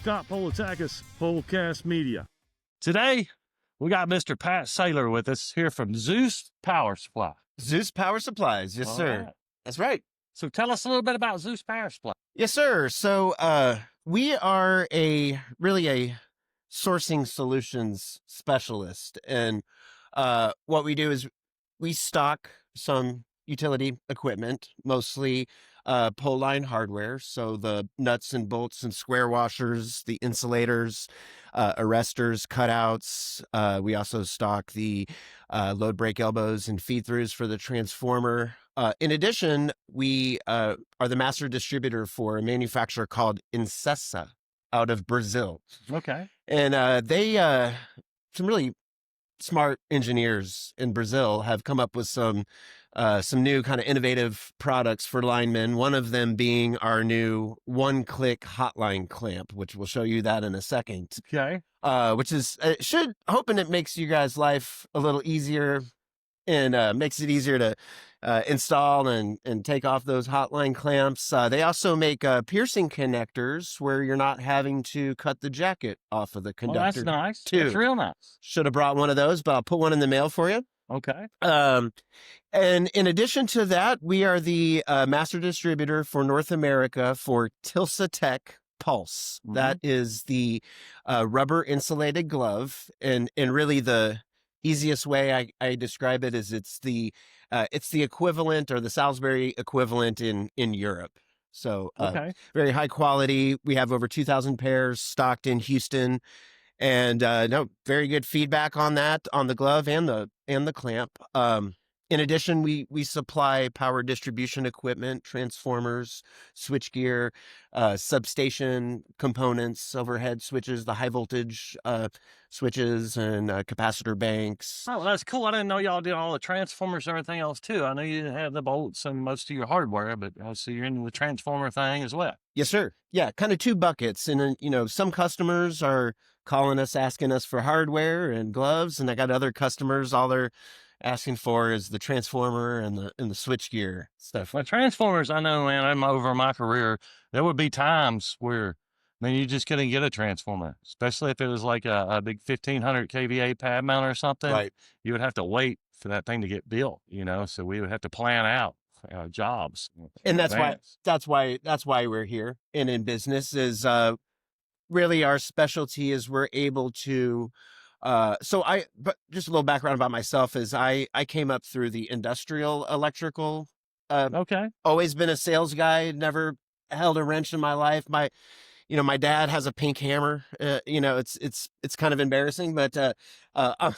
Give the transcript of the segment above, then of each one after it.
Scott Politakis, Polecast Media. Today, we got Mr. Pat Saylor with us here from Zeus Power Supply. Zeus Power Supplies. Yes, sir. Right. That's right. So tell us a little bit about Zeus Power Supply. Yes, sir. So, we are really a sourcing solutions specialist. And, what we do is we stock some utility equipment, mostly, pole line hardware. So the nuts and bolts and square washers, the insulators, arresters, cutouts. We also stock the, load break elbows and feed throughs for the transformer. In addition, we, are the master distributor for a manufacturer called Incessa out of Brazil. Okay. And, some really smart engineers in Brazil have come up with some new kind of innovative products for linemen. One of them being our new One-Click Hotline Clamp, which we'll show you that in a second. Okay. Which is hoping it makes you guys' life a little easier and makes it easier to install and take off those hotline clamps. They also make piercing connectors where you're not having to cut the jacket off of the Oh, conductor. that's nice. too. That's real nice. Should have brought one of those, but I'll put one in the mail for you. Okay. And in addition to that, we are the master distributor for North America for Tilsa Tech Pulse. Mhm. That is the rubber insulated glove, and really the easiest way I describe it is it's the equivalent or the Salisbury equivalent in Europe. So Okay. very high quality. We have over 2,000 pairs stocked in Houston, and very good feedback on that, on the glove and the clamp. In addition, we supply power distribution equipment, transformers, switchgear, substation components, overhead switches, the high voltage switches, and capacitor banks. Oh, well, that's cool. I didn't know y'all did all the transformers and everything else too. I know you have the bolts and most of your hardware, but I see you're into the transformer thing as well. Yes, sir. Yeah, kind of two buckets. And some customers are calling us, asking us for hardware and gloves, and I got other customers, all they're asking for is the transformer and the switchgear stuff. Well, transformers, I know, man, over my career, there would be times where, man, you just couldn't get a transformer, especially if it was like a big 1500 kVA pad mount or something. Right. You would have to wait for that thing to get built, so we would have to plan out jobs. And in that's why advance. we're here and in business is really our specialty is we're able to but just a little background about myself is I came up through the industrial electrical, Okay. always been a sales guy, never held a wrench in my life. My dad has a pink hammer. It's kind of embarrassing, but I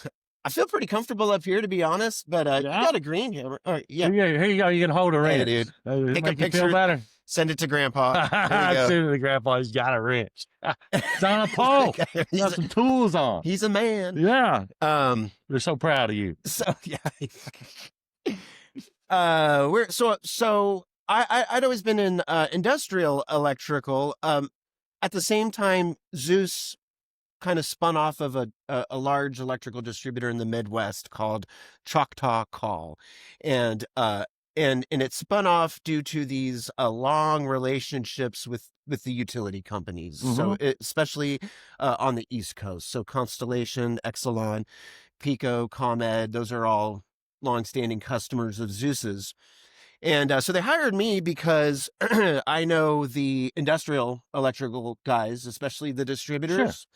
feel pretty comfortable up here, to be honest. But you Yeah. got a green hammer. All right, yeah. Here you go. You can hold a Hey, wrench. dude. Take a Make you feel picture. better. Send it to Grandpa. There I you go. see the grandpa's got a wrench. It's on a pole. he's, Got some tools on. he's a man. Yeah. Um. We're so proud of you. So yeah. I'd always been in industrial electrical. At the same time, Zeus kind of spun off of a large electrical distributor in the Midwest called Choctaw Call, and it spun off due to these long relationships with the utility companies. So especially on the East Coast. So Constellation, Exelon, Pico, ComEd, those are all longstanding customers of Zeus's. And so they hired me because I know the industrial electrical guys, especially the distributors.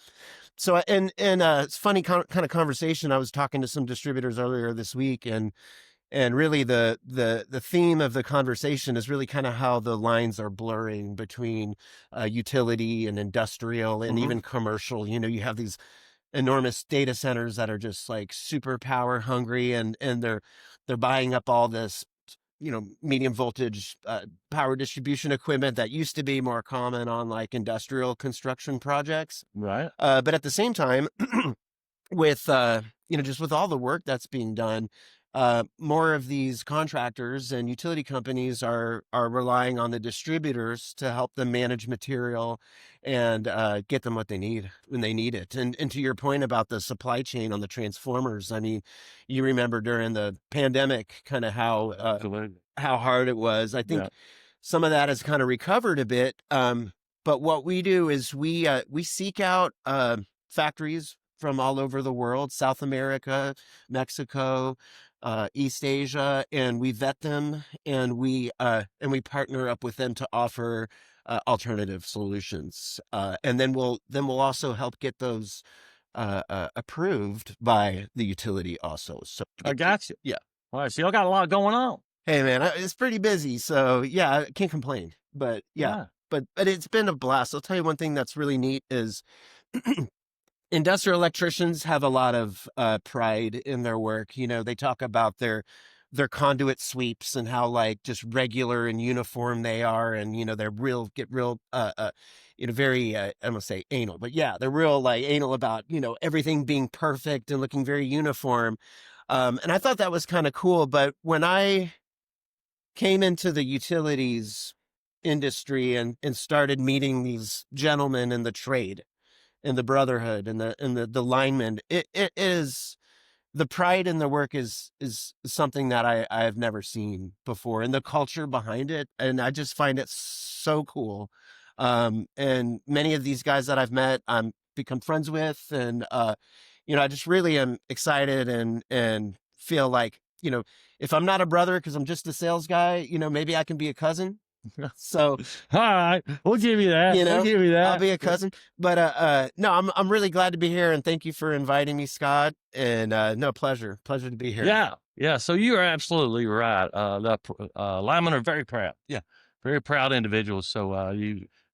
So, and it's funny kind of conversation. I was talking to some distributors earlier this week, and really the theme of the conversation is really kind of how the lines are blurring between utility and industrial and even commercial. You have these enormous data centers that are just like super power hungry, and they're buying up all this medium voltage power distribution equipment that used to be more common on like industrial construction projects. Right. But at the same time, with just with all the work that's being done, more of these contractors and utility companies are relying on the distributors to help them manage material and get them what they need when they need it. And to your point about the supply chain on the transformers, I mean, you remember during the pandemic kind of how hard it was. I think some of that has kind of recovered a bit. But what we do is we seek out factories from all over the world, South America, Mexico, East Asia, and we vet them, and we partner up with them to offer alternative solutions, and then we'll also help get those approved by the utility also. So I got you. yeah. All right, so y'all got a lot going on. Hey man, it's pretty busy, so yeah, I can't complain. But yeah, but it's been a blast. I'll tell you one thing that's really neat is industrial electricians have a lot of pride in their work. You know, they talk about their conduit sweeps and how like just regular and uniform they are, and you know they're get real very I'm gonna say anal, but yeah, they're real like anal about everything being perfect and looking very uniform. And I thought that was kind of cool. But when I came into the utilities industry and started meeting these gentlemen in the trade, in the brotherhood, and the linemen, it is the pride in the work is something that I have never seen before, and the culture behind it, and I just find it so cool. And many of these guys that I've met, I'm become friends with, and I just really am excited and feel like if I'm not a brother because I'm just a sales guy, maybe I can be a cousin. So all right, we'll give you that. We'll give you that. I'll be a cousin. But no, I'm really glad to be here, and thank you for inviting me, Scott. And no, pleasure to be here. Yeah. So you are absolutely right. The linemen are very proud. Yeah, very proud individuals. So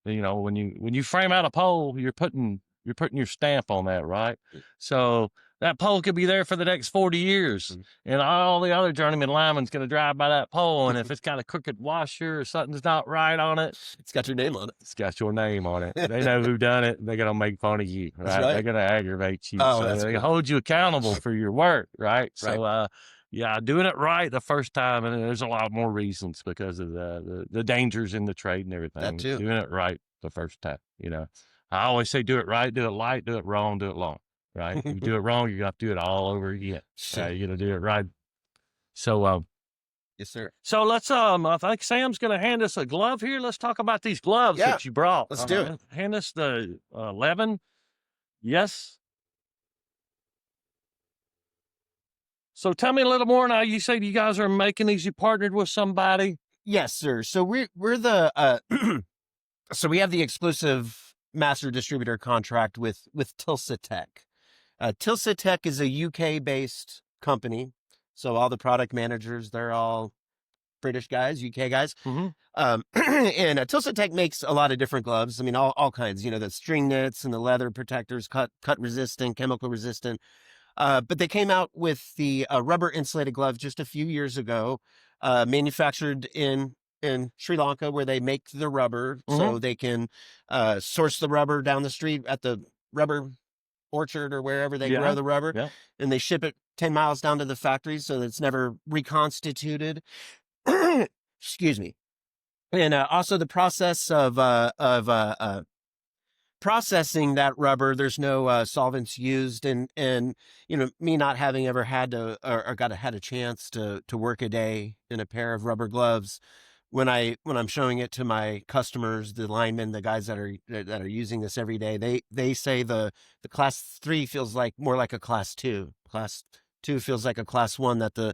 when you frame out a pole, you're putting your stamp on that, right? So that pole could be there for the next 40 years, and all the other journeyman linemen's going to drive by that pole, and if it's got a crooked washer or something's not right on it, it's got your name on it. It's got your name on it. They know who done it. They're going to make fun of you, right? They're going to aggravate you. Oh, so that's they cool. hold you accountable for your work, right? Right. So, doing it right the first time, and there's a lot more reasons because of the dangers in the trade and everything. That too. Doing it right the first time, I always say do it right, do it light, do it wrong, do it long, right? If you do it wrong, you got to do it all over again. Sure. You got to do it right. So, yes, sir. So let's, I think Sam's going to hand us a glove here. Let's talk about these gloves that you brought. Let's do it. Hand us the 11. Yes. So tell me a little more now. You say you guys are making these. You partnered with somebody. Yes, sir. So we're the, so we have the exclusive master distributor contract with Tilsa Tech. Tilsa Tech is a UK-based company. So all the product managers, they're all British guys, UK guys. Mm-hmm. And Tilsa Tech makes a lot of different gloves. I mean, all kinds, the string knits and the leather protectors, cut resistant, chemical resistant. But they came out with the rubber insulated glove just a few years ago, manufactured in Sri Lanka, where they make the rubber, so they can source the rubber down the street at the rubber orchard or wherever they grow the rubber, and they ship it 10 miles down to the factory so that it's never reconstituted. Excuse me. And also the process of processing that rubber, there's no solvents used, and me not having ever had to or had a chance to work a day in a pair of rubber gloves, when I'm showing it to my customers, the linemen, the guys that are using this every day, they say the class 3 feels like more like a class 2. Class 2 feels like a class 1, that the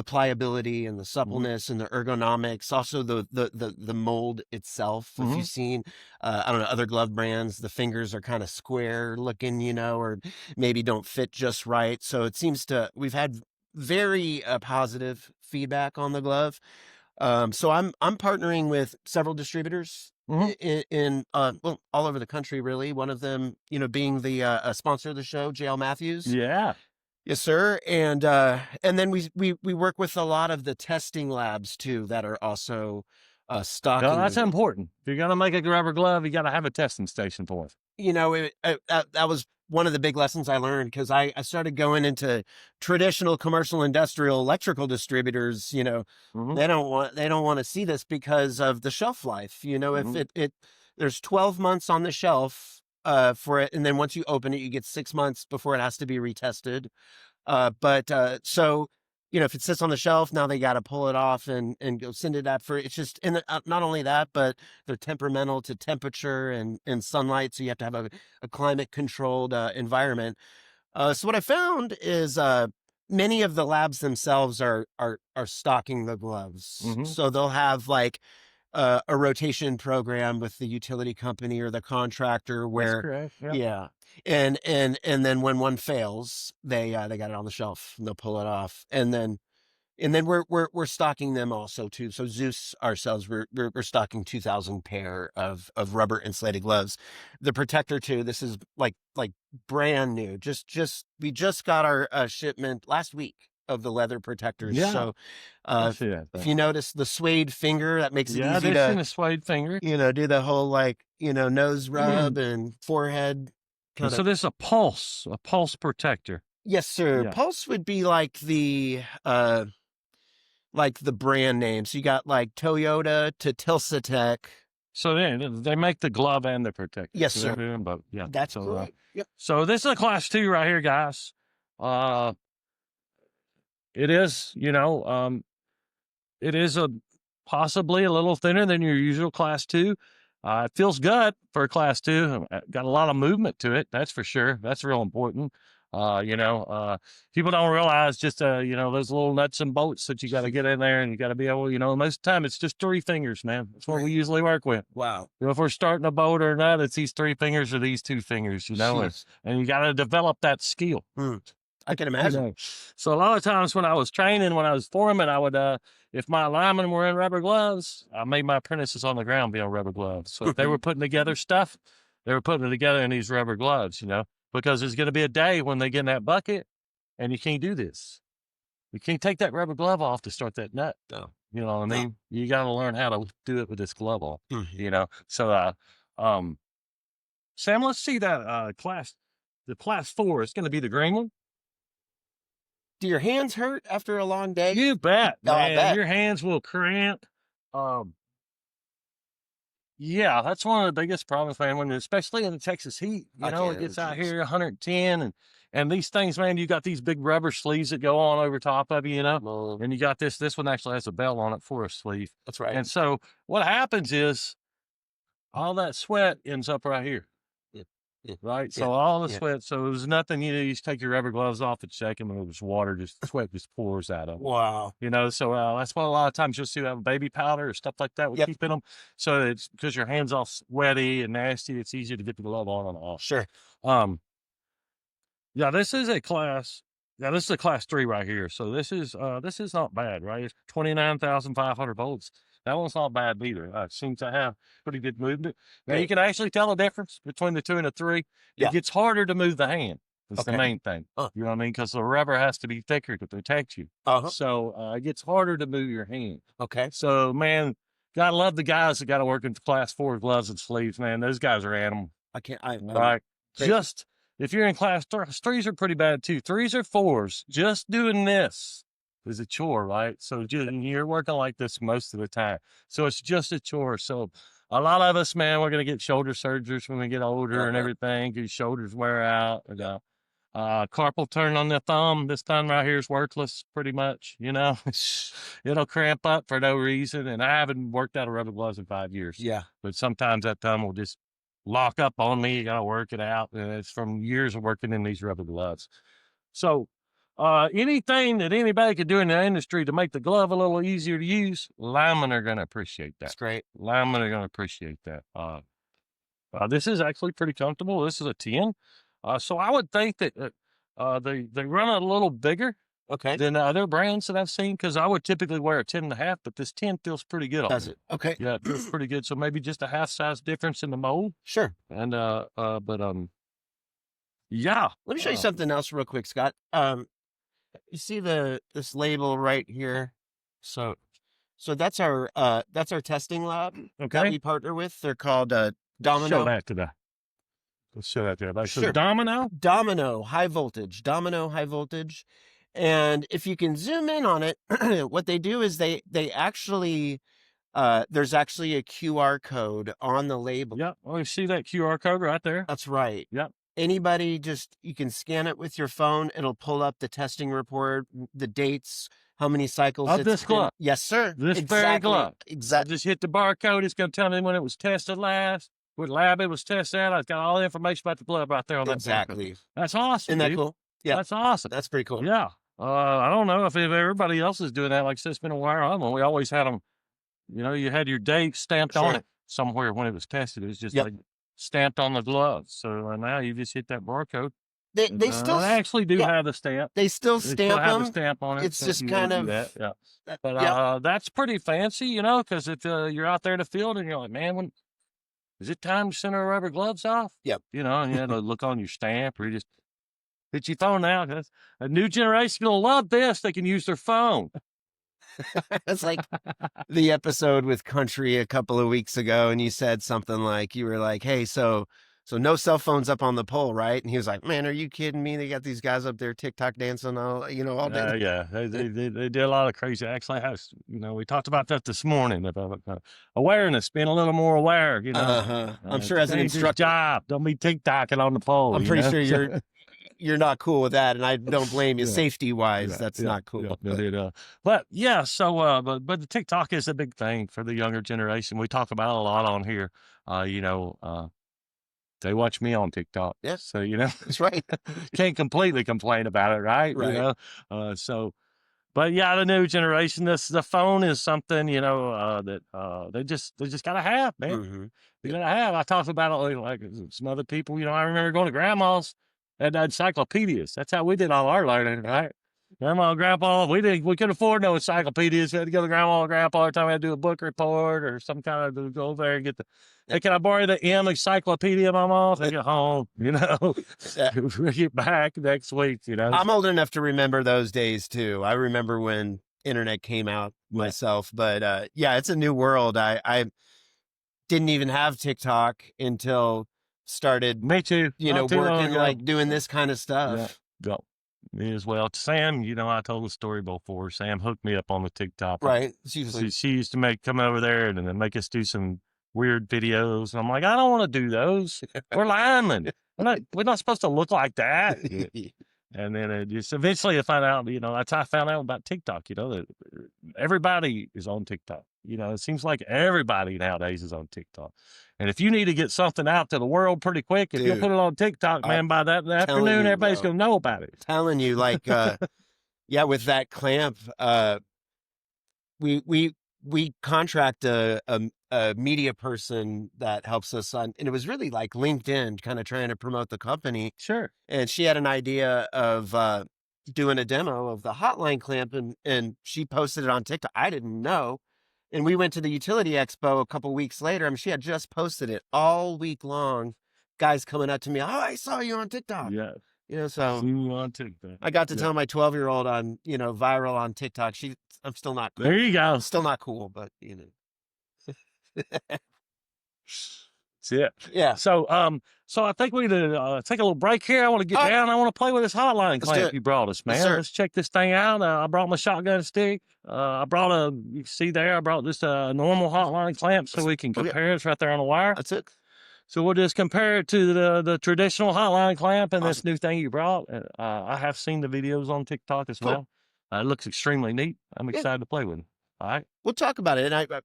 pliability and the suppleness and the ergonomics, also the mold itself. If you've seen, I don't know, other glove brands, the fingers are kind of square looking, or maybe don't fit just right. So it seems we've had very positive feedback on the glove. So I'm partnering with several distributors in all over the country, really. One of them, being the sponsor of the show, JL Matthews. Yeah. Yes, sir. And then we work with a lot of the testing labs too that are also stocking. No, that's important. If you're gonna make a rubber glove, you got to have a testing station for it. That was one of the big lessons I learned, because I started going into traditional commercial industrial electrical distributors. They don't want to see this because of the shelf life. If there's 12 months on the shelf for it, and then once you open it, you get 6 months before it has to be retested. So if it sits on the shelf, now they got to pull it off and go send it out for, it's just, and not only that, but they're temperamental to temperature and sunlight. So you have to have a climate controlled environment. So what I found is many of the labs themselves are stocking the gloves. Mhm. So they'll have like a rotation program with the utility company or the contractor That's where, correct. Yep. yeah. And then when one fails, they got it on the shelf and they'll pull it off. And then we're stocking them also too. So Zeus ourselves, we're stocking 2,000 pair of rubber insulated gloves. The protector too. This is like brand new. We just got our shipment last week of the leather protectors. Yeah. So I see that if thing. you notice the suede finger, that makes it Yeah, easy they've seen to a suede finger. do the whole like nose rub and forehead And kind so of. there's a pulse protector. Yes, sir. Yeah. Pulse would be like the brand name. So you got like Toyota to Tilsatec. So they make the glove and the protector. Yes, So they're sir. doing both. Yeah. That's so, correct. Yep. So this is a class 2 right here, guys. It is, it is possibly a little thinner than your usual class 2. It feels good for a class 2. Got a lot of movement to it. That's for sure. That's real important. People don't realize just, those little nuts and bolts that you got to get in there, and you got to be able, most of the time it's just 3 fingers, man. That's what we usually work with. Wow. If we're starting a boat or not, it's these 3 fingers or these 2 fingers, and you got to develop that skill. I can imagine. So a lot of times when I was training, when I was foreman, I would, if my linemen were in rubber gloves, I made my apprentices on the ground be on rubber gloves. So if they were putting together stuff, they were putting it together in these rubber gloves, because there's going to be a day when they get in that bucket and you can't do this. You can't take that rubber glove off to start that nut, though. You know what I mean? You got to learn how to do it with this glove on, So, Sam, let's see that the class 4 is going to be the green one. Do your hands hurt after a long day? You bet, Oh, I man. bet. Your hands will cramp. Yeah, that's one of the biggest problems, man, especially in the Texas heat. It gets out here 110 and these things, man, you got these big rubber sleeves that go on over top of you, and you got this one actually has a bell on it for a sleeve. That's right. And so what happens is all that sweat ends up right here. Right. So all the sweat. So there's nothing, you just take your rubber gloves off and check them, and there's water, sweat just pours out of them. Wow. So that's why a lot of times you'll see have baby powder or stuff like that we keep in them. So it's because your hands all sweaty and nasty, it's easier to get the glove on and off. Sure. This is a class. Yeah, this is a class 3 right here. So this is not bad, right? It's 29,500 volts. That one's not bad either. It seems to have pretty good movement. Now, you can actually tell the difference between the 2 and the 3. It gets harder to move the hand. That's the main thing. You know what I mean? Because the rubber has to be thicker to protect you. So it gets harder to move your hand. Okay. So, man, gotta love the guys that got to work in class 4 gloves and sleeves, man. Those guys are animals. Right. Just, if you're in class 3s are pretty bad too. 3s or 4s, just doing this is a chore, right? So you're working like this most of the time. So it's just a chore. So a lot of us, man, we're going to get shoulder surgeries when we get older and everything. Your shoulders wear out. Carpal tunnel on the thumb, this thumb right here is worthless pretty much, It'll cramp up for no reason. And I haven't worked out a rubber gloves in 5 years. Yeah. But sometimes that thumb will just lock up on me. You got to work it out. And it's from years of working in these rubber gloves. So anything that anybody could do in the industry to make the glove a little easier to use, linemen are going to appreciate that. That's great. Linemen are going to appreciate that. This is actually pretty comfortable. This is a 10. So I would think that they run a little bigger than the other brands that I've seen, because I would typically wear a 10.5, but this 10 feels pretty good on me. Does it? Okay. Yeah, it feels pretty good. So maybe just a half size difference in the mold. Sure. And yeah. Let me show you something else real quick, Scott. You see this label right here? So that's our testing lab that we partner with. They're called Domino. Show that to the. Let's show that there. Sure. So Domino high voltage. And if you can zoom in on it, what they do is they actually there's actually a QR code on the label. Yep. Oh, you see that QR code right there? That's right. Yep. anybody just, you can scan it with your phone. It'll pull up the testing report, the dates, how many cycles Of it's this been. glove. Yes, sir. This very glove. I Exactly. just hit the barcode. It's going to tell me when it was tested last, what lab it was tested at. I've got all the information about the glove right there on that barcode. Exactly. That's awesome, Isn't that dude. cool? Yeah. That's awesome. That's pretty cool. Yeah. I don't know if everybody else is doing that. Like I said, it's been a while. We always had them, you had your date stamped on it somewhere when it was tested. It was just like stamped on the glove. So now you just hit that barcode. They still they actually do have the stamp. They still stamp have them. the stamp on it. It's just kind of But that's pretty fancy, because if you're out there in the field and you're like, man, is it time to send our rubber gloves off? Yep. And you had to look on your stamp, or you just hit your phone now. Cause a new generation will love this. They can use their phone. It's like the episode with Country a couple of weeks ago, and you said something like, you were like, hey, so no cell phones up on the pole, right? And he was like, man, are you kidding me? They got these guys up there TikTok dancing all day. Yeah, they did a lot of crazy. Actually, we talked about that this morning about awareness, being a little more aware. I'm sure as an instructor, job, don't be TikToking on the pole. I'm pretty sure you're not cool with that, and I don't blame you. Safety wise, that's not cool. But yeah, so but the TikTok is a big thing for the younger generation. We talk about it a lot on here. They watch me on TikTok. Yeah. So, that's right. Can't completely complain about it, right? Right. But yeah, the new generation, the phone is something, that they just gotta have, man. Mm-hmm. They gotta have. I talked about it like some other people, I remember going to grandma's, had encyclopedias. That's how we did all our learning, right? Grandma and grandpa, we couldn't afford no encyclopedias. We had to go to grandma and grandpa every time we had to do a book report or some kind of, go over there and get hey, can I borrow the M encyclopedia, Mama? Take it home, We'll get back next week, I'm old enough to remember those days too. I remember when internet came out myself, but it's a new world. I didn't even have TikTok until started. Me too. Working, like doing this kind of stuff. Yeah. Me as well. Sam, I told the story before. Sam hooked me up on the TikTok. Right. She used to come over there and then make us do some weird videos. And I'm like, I don't want to do those. We're linemen. We're not supposed to look like that. And then eventually I found out, that's how I found out about TikTok, that everybody is on TikTok. It seems like everybody nowadays is on TikTok. And if you need to get something out to the world pretty quick, if you put it on TikTok, man, by that afternoon, everybody's going to know about it. Telling you, like, with that clamp, we contract a media person that helps us on, and it was really like LinkedIn, kind of trying to promote the company. Sure. And she had an idea of doing a demo of the hotline clamp, and she posted it on TikTok. I didn't know. And we went to the Utility Expo a couple weeks later. I mean, she had just posted it all week long. Guys coming up to me, oh, I saw you on TikTok. Yeah. So on TikTok. I got to tell my 12-year-old I'm, viral on TikTok. I'm still not cool. There you go. Still not cool, but That's it. Yeah. So I think we need to take a little break here. I want to get down. I want to play with this hotline clamp you brought us, man. Yes, let's check this thing out. I brought my shotgun stick. I brought you see there, I brought just a normal hotline clamp so we can compare it. It's right there on the wire. That's it. So we'll just compare it to the traditional hotline clamp and this new thing you brought. I have seen the videos on TikTok as well. It looks extremely neat. I'm excited to play with it. All right. We'll talk about it. And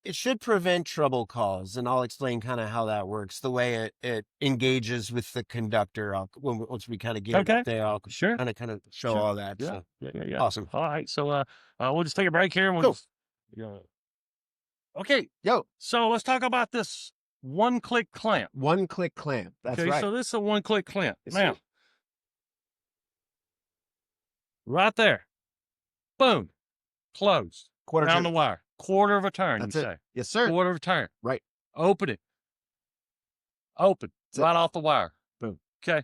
it should prevent trouble calls, and I'll explain kind of how that works. The way it engages with the conductor. Once we kind of get it up there, I'll kind of show all that. Yeah. So. Yeah. Awesome. All right. So we'll just take a break here and we'll Okay. Yo. So let's talk about this one-click clamp. One-click clamp. That's right. So this is a one-click clamp. Yes, now, right there. Boom. Closed. Down the wire. Quarter of a turn, That's you it. say. Yes, sir. Quarter of a turn. Right. Open it. Open. That's right off the wire. Boom. Okay.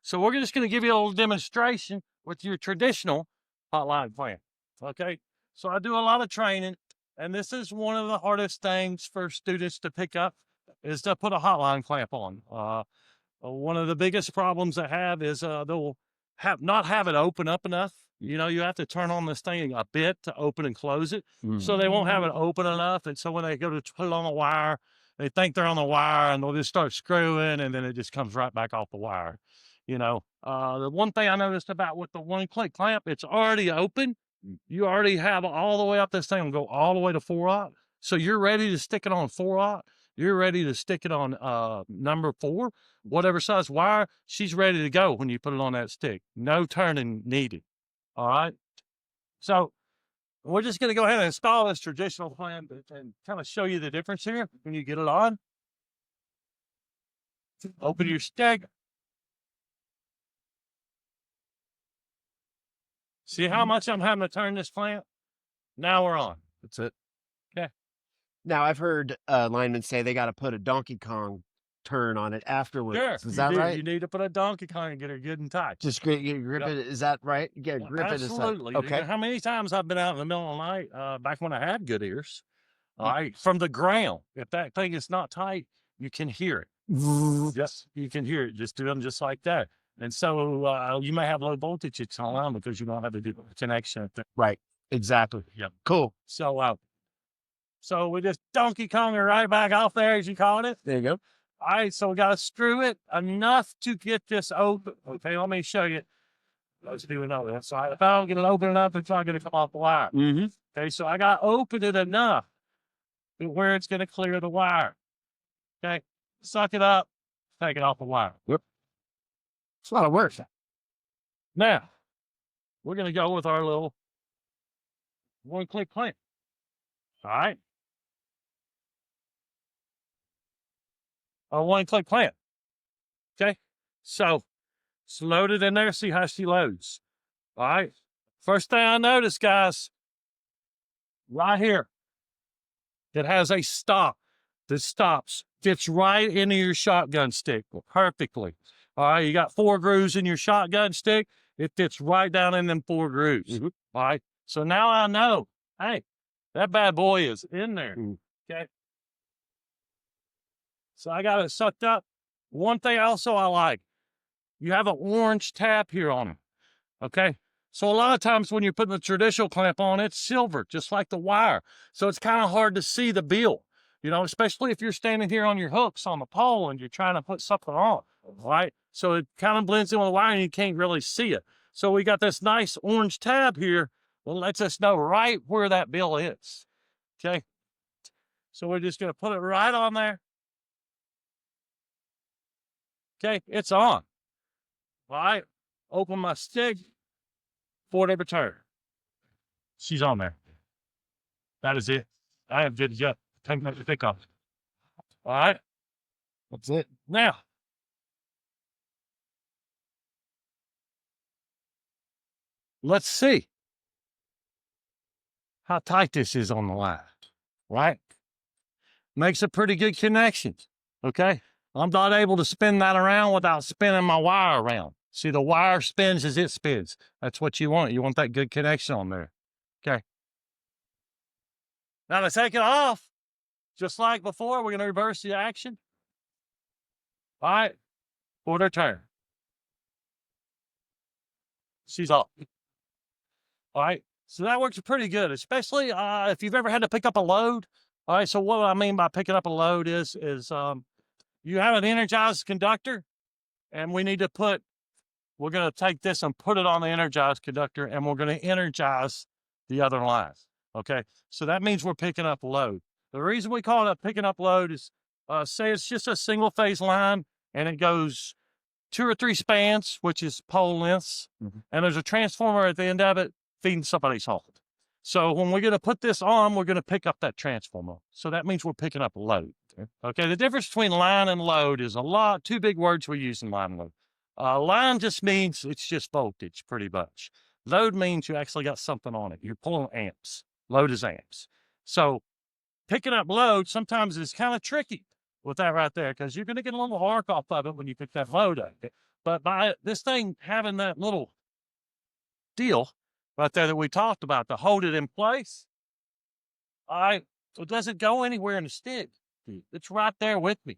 So we're just going to give you a little demonstration with your traditional hotline clamp. Okay. So I do a lot of training, and this is one of the hardest things for students to pick up is to put a hotline clamp on. One of the biggest problems I have is they'll not have it open up enough. You have to turn on this thing a bit to open and close it. So they won't have it open enough. And so when they go to put it on a wire, they think they're on the wire and they'll just start screwing and then it just comes right back off the wire. The one thing I noticed about with the one-click clamp, it's already open. You already have all the way up this thing will go all the way to 4/0. So you're ready to stick it on 4/0. You're ready to stick it on number 4, whatever size wire. She's ready to go when you put it on that stick. No turning needed. All right. So we're just going to go ahead and install this traditional clamp and kind of show you the difference here when you get it on. Open your stick. See how much I'm having to turn this clamp? Now we're on. That's it. Okay. Now I've heard linemen say they got to put a Donkey Kong turn on it afterwards. Sure. Is that right? You need to put a Donkey Kong and get her good and tight. Just grip Yep. it. Is that right? You get grip it. Absolutely. Okay. How many times I've been out in the middle of the night, back when I had good ears, all right, from the ground. If that thing is not tight, you can hear it. Yes, you can hear it just doing just like that. And so you may have low voltage it's on because you don't have to do the connection. Right. Exactly. Yep. Cool. So we just Donkey Kong her right back off there, as you called it. There you go. All right, so we got to screw it enough to get this open. Okay, let me show you. Let's do another. That's all right. If I don't get it open enough, it's not going to come off the wire. Mm-hmm. Okay, so I got to open it enough to where it's going to clear the wire. Okay, suck it up, take it off the wire. Yep. It's a lot of work. Now, we're going to go with our little one-click clamp. All right. Our one-click clamp. Okay, so it's loaded in there. See how she loads. All right. First thing I noticed, guys, right here, it has a stop that stops, fits right into your shotgun stick perfectly. All right. You got 4 grooves in your shotgun stick. It fits right down in them 4 grooves. Mm-hmm. All right. So now I know, hey, that bad boy is in there. Okay. So I got it sucked up. One thing also I like, you have an orange tab here on it. Okay. So a lot of times when you're putting the traditional clamp on, it's silver, just like the wire. So it's kind of hard to see the bill, especially if you're standing here on your hooks on the pole and you're trying to put something on. Right. So it kind of blends in with the wire and you can't really see it. So we got this nice orange tab here that lets us know right where that bill is. Okay. So we're just going to put it right on there. Okay, it's on. All right, open my stick, forward every turn. She's on there. That is it. I am good to go. Take my stick off. All right, That's it. now. Let's see how tight this is on the line, right? Makes a pretty good connection, okay? I'm not able to spin that around without spinning my wire around. See, the wire spins as it spins. That's what you want. You want that good connection on there. Okay. Now to take it off, just like before, we're going to reverse the action. All right. Quarter turn. She's off. All right. So that works pretty good, especially if you've ever had to pick up a load. All right. So what I mean by picking up a load is you have an energized conductor, and we're going to take this and put it on the energized conductor, and we're going to energize the other lines. Okay. So that means we're picking up load. The reason we call it picking up load is, say it's just a single phase line and it goes 2 or 3 spans, which is pole lengths, and there's a transformer at the end of it feeding somebody's home. So when we're going to put this on, we're going to pick up that transformer. So that means we're picking up load. Okay, the difference between line and load is 2 big words we use in line and load. Line just means it's just voltage, pretty much. Load means you actually got something on it. You're pulling amps. Load is amps. So picking up load sometimes is kind of tricky with that right there, because you're going to get a little arc off of it when you pick that load up. But by this thing having that little deal right there that we talked about to hold it in place, it doesn't go anywhere in the stick. It's right there with me.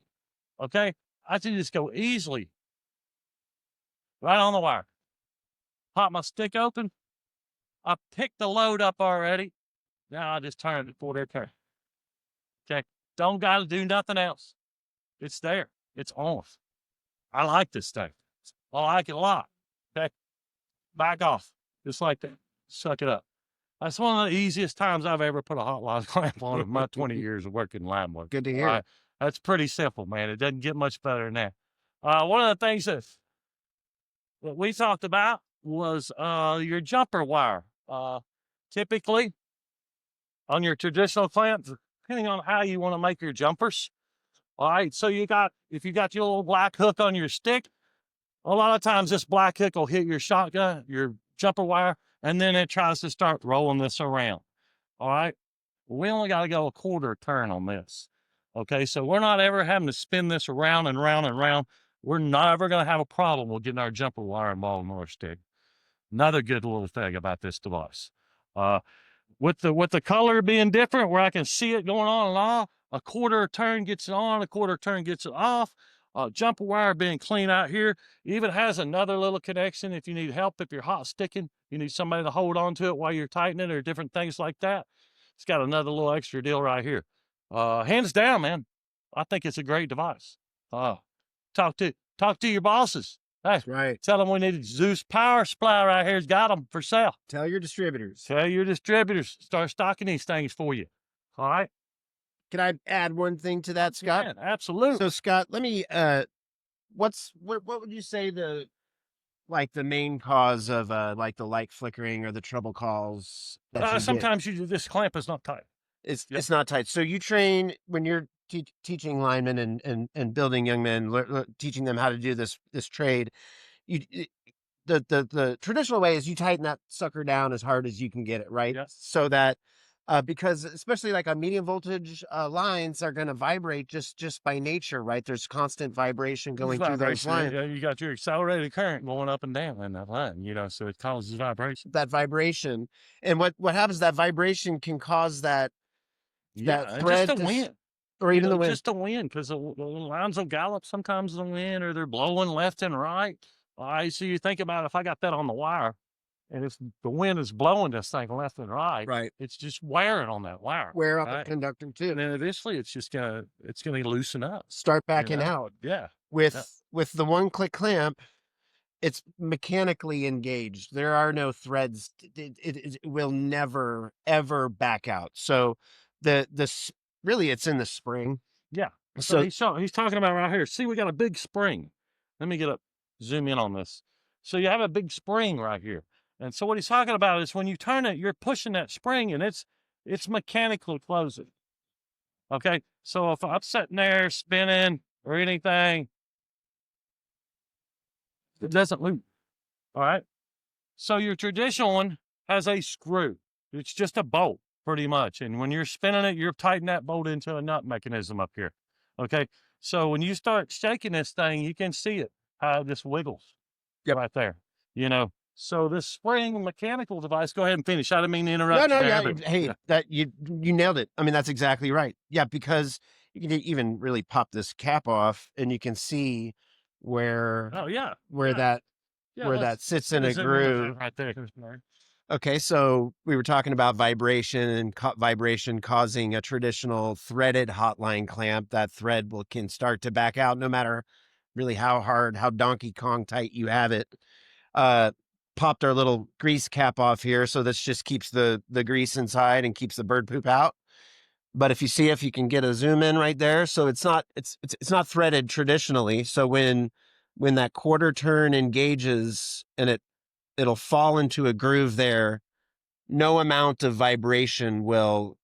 Okay, I can just go easily right on the wire. Pop my stick open. I picked the load up already. Now I just turn it for their turn. Okay, Don't got to do nothing else. It's there. It's on. I like this thing. I like it a lot. Okay. Back off. Just like that. Suck it up. That's one of the easiest times I've ever put a hotline clamp on in my 20 years of working line work. Good to hear. That's pretty simple, man. It doesn't get much better than that. One of the things that we talked about was your jumper wire. Typically, on your traditional clamp, depending on how you want to make your jumpers. All right, so if you got your little black hook on your stick, a lot of times this black hook will hit your shotgun, your jumper wire, and then it tries to start rolling this around. All right, we only got to go a quarter turn on this. Okay, so we're not ever having to spin this around and round and round. We're not ever going to have a problem with getting our jumper wire involved in our stick. Another good little thing about this device. With the color being different, where I can see it going on and off, a quarter turn gets it on, a quarter turn gets it off. Jumper wire being clean out here. Even has another little connection if you need help, if you're hot sticking, you need somebody to hold on to it while you're tightening or different things like that. It's got another little extra deal right here. Hands down, man, I think it's a great device. Talk to your bosses. Hey, Right. tell them we need Zeus Power Supply right here. It's got them for sale. Tell your distributors. Tell your distributors, start stocking these things for you. All right? Can I add one thing to that, Scott? Yeah, absolutely. So, Scott, let me. What would you say the main cause of like the light flickering or the trouble calls that you get? Sometimes this clamp is not tight. It's Yep. it's not tight. So you train when you're teaching linemen and building young men, teaching them how to do this trade. The traditional way is you tighten that sucker down as hard as you can get it, right? Yes. So that because especially like on medium voltage lines are going to vibrate just by nature, right? There's constant vibration going through those lines. Yeah, you got your accelerated current going up and down in that line, so it causes vibration. That vibration, and what happens? That vibration can cause that thread just the wind. or even the wind. Just the wind, because the lines will gallop sometimes in the wind, or they're blowing left and right. All right, so you think about if I got that on the wire, and if the wind is blowing this thing left and right, Right. it's just wearing on that wire. Wear up right? the conductor too. And then eventually it's gonna loosen up. Start backing know? out. Yeah. With the one-click clamp, it's mechanically engaged. There are no threads. It will never ever back out. So really it's in the spring. Yeah. So he's talking about right here. See, we got a big spring. Let me zoom in on this. So you have a big spring right here. And so what he's talking about is when you turn it, you're pushing that spring and it's mechanically closing. Okay. So if I'm sitting there spinning or anything, it doesn't move. All right. So your traditional one has a screw. It's just a bolt pretty much. And when you're spinning it, you're tightening that bolt into a nut mechanism up here. Okay. So when you start shaking this thing, you can see it, how this wiggles right there, So this spring mechanical device, go ahead and finish. I didn't mean to interrupt. That you nailed it. I mean, that's exactly right. Yeah, because you can even really pop this cap off and you can see where that sits in a groove right there. Okay, so we were talking about vibration and vibration causing a traditional threaded hotline clamp. That thread can start to back out no matter really how hard, how Donkey Kong tight you have it. Popped our little grease cap off here, so this just keeps the grease inside and keeps the bird poop out. But if you can get a zoom in right there, so it's not threaded traditionally. So when that quarter turn engages and it'll fall into a groove there, no amount of vibration will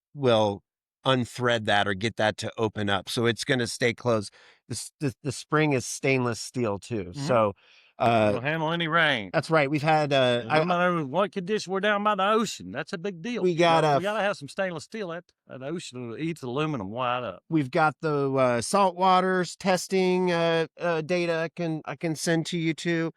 unthread that or get that to open up. So it's going to stay closed. The spring is stainless steel too. Mm-hmm. So it'll handle any rain. That's right. We've had no matter what condition, we're down by the ocean. That's a big deal. We gotta have some stainless steel. That ocean eats aluminum wide up. We've got the salt waters testing data I can send to you too.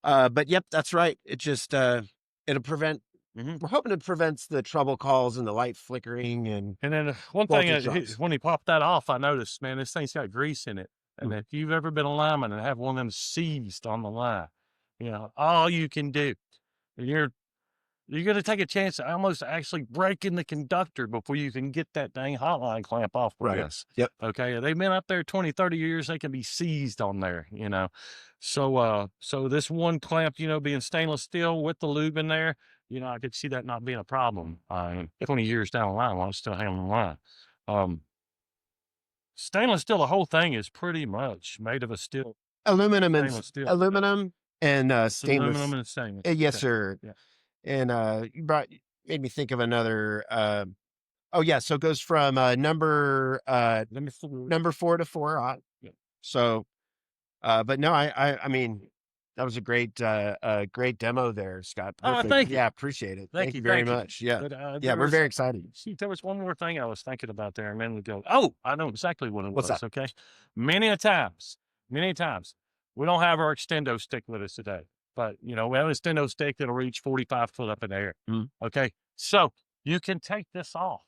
But yep, that's right. It just it'll prevent. Mm-hmm. We're hoping it prevents the trouble calls and the light flickering and then one thing when he popped that off, I noticed, man, this thing's got grease in it. And if you've ever been a lineman and have one of them seized on the line, all you can do, and you're you're going to take a chance of almost actually breaking the conductor before you can get that dang hotline clamp off with this. Yep. Okay. They've been up there 20, 30 years. They can be seized on there, you know. So, so this one clamp, you know, being stainless steel with the lube in there, you know, I could see that not being a problem 20 years down the line while it's still hanging the line. Stainless steel, the whole thing is pretty much made of a steel. Aluminum and Stainless steel. aluminum and It's stainless. aluminum and stainless. Yes, Okay. sir. Yeah. And made me think of another. Oh yeah, so it goes from number 4 to 4. Yeah. So, but no, I mean, that was a great demo there, Scott. Oh, Perfect. thank you. Yeah, appreciate it. Thank you you very thank you. much. Yeah, But, yeah, there we're was- very excited. See, there was one more thing I was thinking about there a minute ago. Oh, I know exactly what it What's was. that? Okay. Many times, we don't have our extendo stick with us today, but you know, we have an extendo stick that'll reach 45 foot up in the air. Mm. Okay. So you can take this off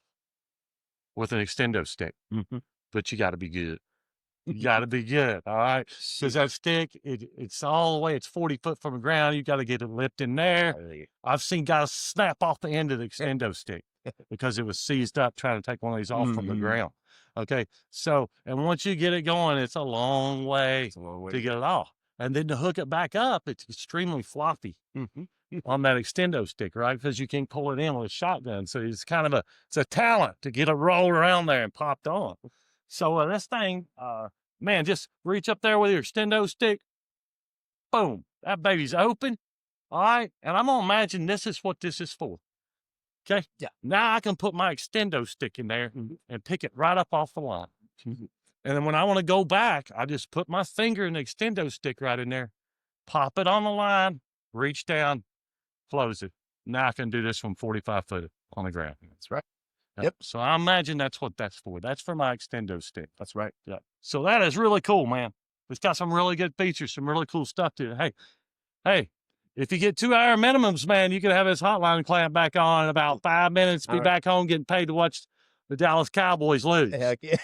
with an extendo stick, but you got to be good. You got to be good. All right. Because that stick, it's all the way, it's 40 foot from the ground. You got to get it lipped in there. I've seen guys snap off the end of the extendo stick because it was seized up trying to take one of these off from the ground. Okay. So, and once you get it going, it's a long way to get it off. And then to hook it back up, it's extremely floppy on that extendo stick, right? Because you can't pull it in with a shotgun. So it's kind of it's a talent to get it rolled around there and popped on. So this thing, man, just reach up there with your extendo stick. Boom. That baby's open. All right. And I'm going to imagine this is what this is for. Okay. Yeah. Now I can put my extendo stick in there and pick it right up off the line. And then when I want to go back, I just put my finger in the extendo stick right in there, pop it on the line, reach down, close it. Now I can do this from 45 foot on the ground. That's right. Yep. So I imagine that's what that's for. That's for my extendo stick. That's right. Yeah. So that is really cool, man. It's got some really good features, some really cool stuff to it. Hey, if you get 2 hour minimums, man, you can have this hotline clamp back on in about 5 minutes, be back home getting paid to watch the Dallas Cowboys lose. Heck yeah.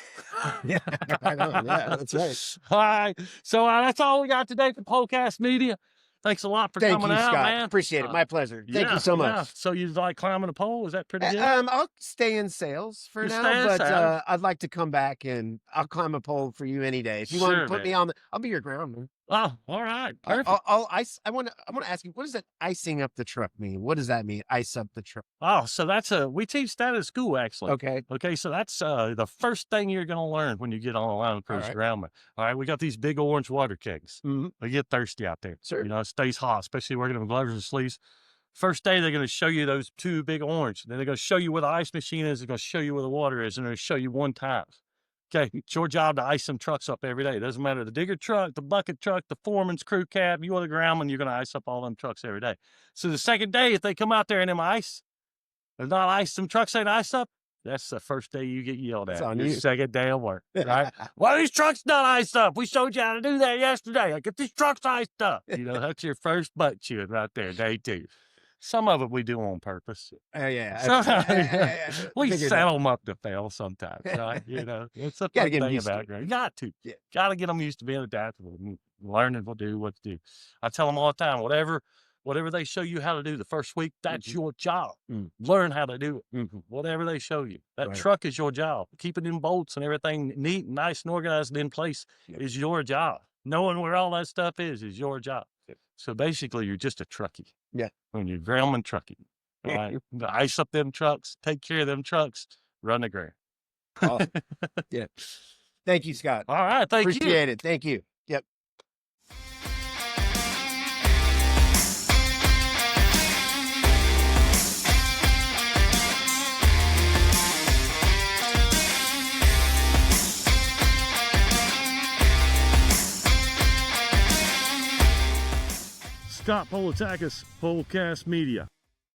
Yeah, right on. Yeah, that's right. All right. So that's all we got today for Polecast Media. Thanks a lot for Thank coming you, out, Scott. man. Appreciate it. My pleasure. Thank you so much. Yeah. So you like climbing a pole? Is that pretty good? I'll stay in sales for You now, stay in but sales? I'd like to come back and I'll climb a pole for you any day. If you want Sure, to put man. me on I'll be your groundman. Oh, all right. Perfect. I'll ice. I want to ask you, what does that icing up the truck mean? What does that mean? Ice up the truck. Oh, so that's we teach that at school, actually. Okay. Okay, so that's the first thing you're going to learn when you get on the line with Cruise right. Groundman. All right, we got these big orange water kegs. Mm-hmm. They get thirsty out there. Sure. You know, it stays hot, especially working with gloves and sleeves. First day, they're going to show you those 2 big orange. Then they're going to show you where the ice machine is. They're going to show you where the water is, and they're going to show you 1 time. Okay, it's your job to ice them trucks up every day. It doesn't matter the digger truck, the bucket truck, the foreman's crew cab, you or the groundman, you're going to ice up all them trucks every day. So the second day, if they come out there and them ice, they're not ice, them trucks ain't ice up, that's the first day you get yelled at. It's on Your you. second day of work, right? Why these trucks not iced up? We showed you how to do that yesterday. I get these trucks iced up. You know, that's your first butt chewing right there, day 2. Some of it we do on purpose. Yeah. Sometimes we figured set them up to fail sometimes, right? You know, it's a Gotta fun get 'em thing used to about it. it. You got to. Yeah. Got to get them used to being adaptable and learning to do what to do. I tell them all the time, whatever they show you how to do the first week, that's your job. Learn how to do it. Whatever they show you. That Right. truck is your job. Keeping in bolts and everything neat and nice and organized and in place is your job. Knowing where all that stuff is your job. So basically, you're just a truckie. Yeah. When you're groundman trucking. All right. Ice up them trucks, take care of them trucks, run the ground. Awesome. Yeah. Thank you, Scott. All right. Thank you. Appreciate it. Thank you. Yep. Scott Politakis, Polecast Media.